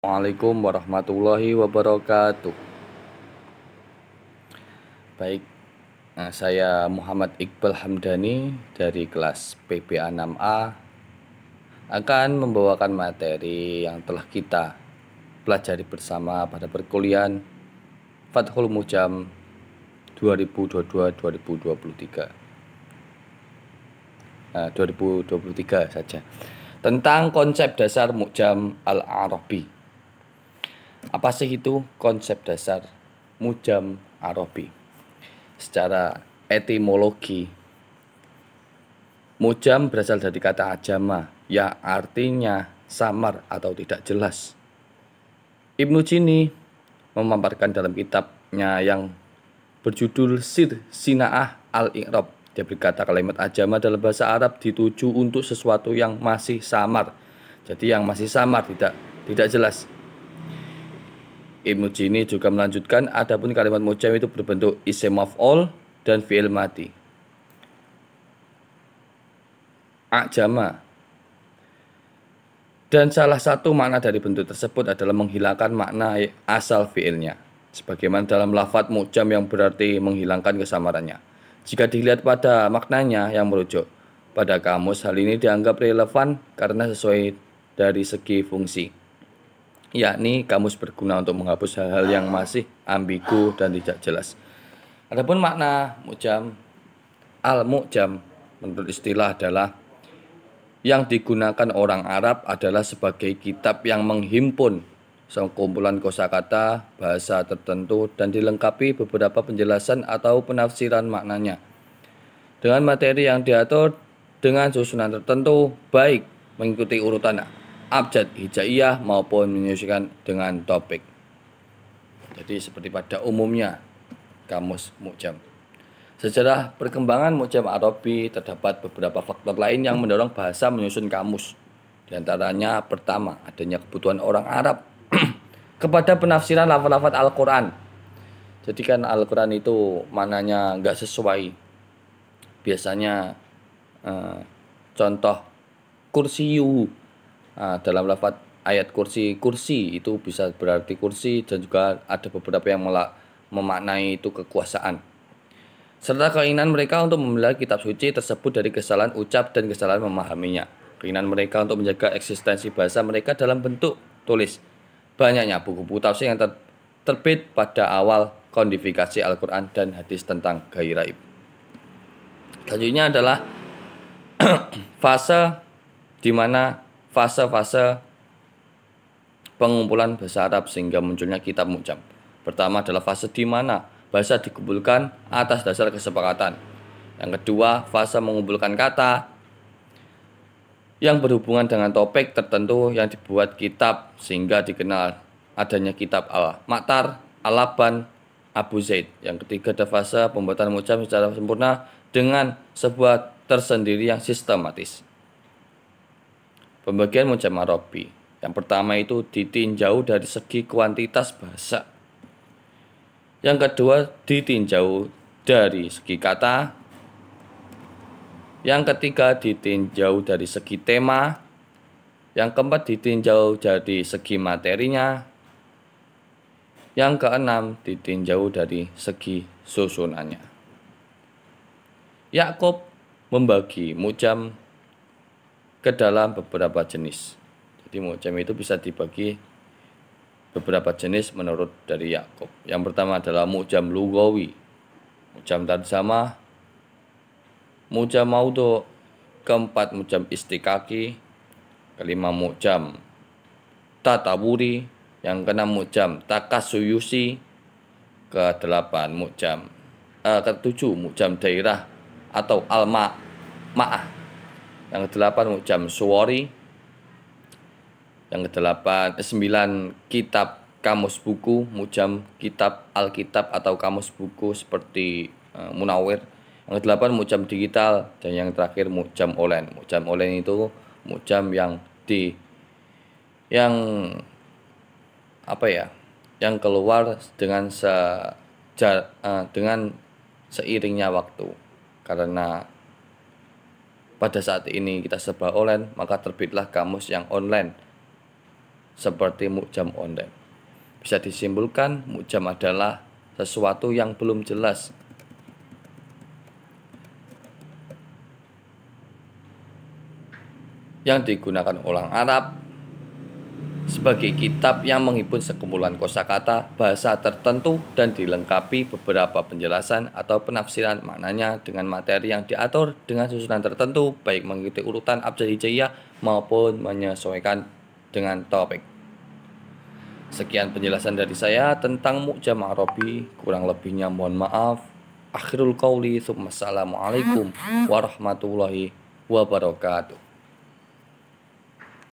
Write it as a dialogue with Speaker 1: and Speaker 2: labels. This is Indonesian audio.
Speaker 1: Assalamualaikum warahmatullahi wabarakatuh. Baik, saya Muhammad Iqbal Hamdani dari kelas PPA 6A akan membawakan materi yang telah kita pelajari bersama pada perkuliahan Fathul Mujam 2022-2023. 2023 saja. Tentang konsep dasar Mu'jam Al-Arabi. Apa sih itu konsep dasar Mu'jam Arabi? Secara etimologi, Mu'jam berasal dari kata ajama yang artinya samar atau tidak jelas. Ibnu Jini memaparkan dalam kitabnya yang berjudul Sir Sina'ah Al-I'rab. Dia berkata kalimat ajama dalam bahasa Arab dituju untuk sesuatu yang masih samar. Jadi yang masih samar, tidak jelas. Ibnu Jini juga melanjutkan, adapun kalimat mu'jam itu berbentuk isim maf'ul dan fi'il madi. Ajama. Dan salah satu makna dari bentuk tersebut adalah menghilangkan makna asal fi'ilnya. Sebagaimana dalam lafadz mu'jam yang berarti menghilangkan kesamarannya. Jika dilihat pada maknanya yang merujuk pada kamus, hal ini dianggap relevan karena sesuai dari segi fungsi. Yakni kamus berguna untuk menghapus hal-hal yang masih ambigu dan tidak jelas. Adapun makna mu'jam, al-mu'jam menurut istilah adalah yang digunakan orang Arab adalah sebagai kitab yang menghimpun sekumpulan kosakata bahasa tertentu dan dilengkapi beberapa penjelasan atau penafsiran maknanya dengan materi yang diatur dengan susunan tertentu, baik mengikuti urutan abjad hijaiyah maupun menyesuaikan dengan topik. Jadi seperti pada umumnya kamus mu'jam. Sejarah perkembangan mu'jam Arabi terdapat beberapa faktor lain yang mendorong bahasa menyusun kamus. Di antaranya pertama, adanya kebutuhan orang Arab kepada penafsiran lafaz-lafaz Al-Quran. Jadi kan Al-Quran itu maknanya nggak sesuai. Biasanya contoh kursiyu, dalam lafaz ayat kursi itu bisa berarti kursi, dan juga ada beberapa yang memaknai itu kekuasaan. Serta keinginan mereka untuk memelihara kitab suci tersebut dari kesalahan ucap dan kesalahan memahaminya. Keinginan mereka untuk menjaga eksistensi bahasa mereka dalam bentuk tulis. Banyaknya buku-buku tafsir yang terbit pada awal kodifikasi Al-Quran dan hadis tentang gairaib. Selanjutnya adalah fase di mana fase-fase pengumpulan bahasa Arab sehingga munculnya kitab mu'jam. Pertama adalah fase di mana bahasa dikumpulkan atas dasar kesepakatan. Yang kedua, fase mengumpulkan kata yang berhubungan dengan topik tertentu yang dibuat kitab sehingga dikenal adanya kitab Al-Ma'tar, Al-Laban, Abu Zaid. Yang ketiga ada fase pembuatan mu'jam secara sempurna dengan sebuah tersendiri yang sistematis. Pembagian mu'jam Arabi. Yang pertama itu ditinjau dari segi kuantitas bahasa. Yang kedua ditinjau dari segi kata. Yang ketiga ditinjau dari segi tema. Yang keempat ditinjau dari segi materinya. Yang keenam ditinjau dari segi susunannya. Yakub membagi mu'jam ke dalam beberapa jenis. Jadi mu'jam itu bisa dibagi beberapa jenis menurut dari Yakub. Yang pertama adalah mu'jam lugawi, mu'jam tarjamah, mu'jam maudhu, keempat mu'jam istikaki, kelima mu'jam tatawuri, yang keenam mu'jam takasuyusi, kedelapan mu'jam ketujuh mu'jam dairah atau al-ma'ah, yang kedelapan mu'jam suwari, yang kedelapan, 9 kitab kamus buku, mu'jam kitab Alkitab atau kamus buku seperti Munawir. Yang kedelapan mu'jam digital, dan yang terakhir mu'jam online. Mu'jam online itu mu'jam yang yang keluar dengan seiringnya waktu. Karena pada saat ini kita serba online, maka terbitlah kamus yang online seperti mu'jam online. Bisa disimpulkan, mu'jam adalah sesuatu yang belum jelas yang digunakan orang Arab sebagai kitab yang menghimpu sekumpulan kosakata bahasa tertentu dan dilengkapi beberapa penjelasan atau penafsiran maknanya dengan materi yang diatur dengan susunan tertentu, baik mengikuti urutan abjad hijaiyah maupun menyesuaikan dengan topik. Sekian penjelasan dari saya tentang mu'jam Arabi, kurang lebihnya mohon maaf. Akhirul qauli, assalamualaikum warahmatullahi wabarakatuh.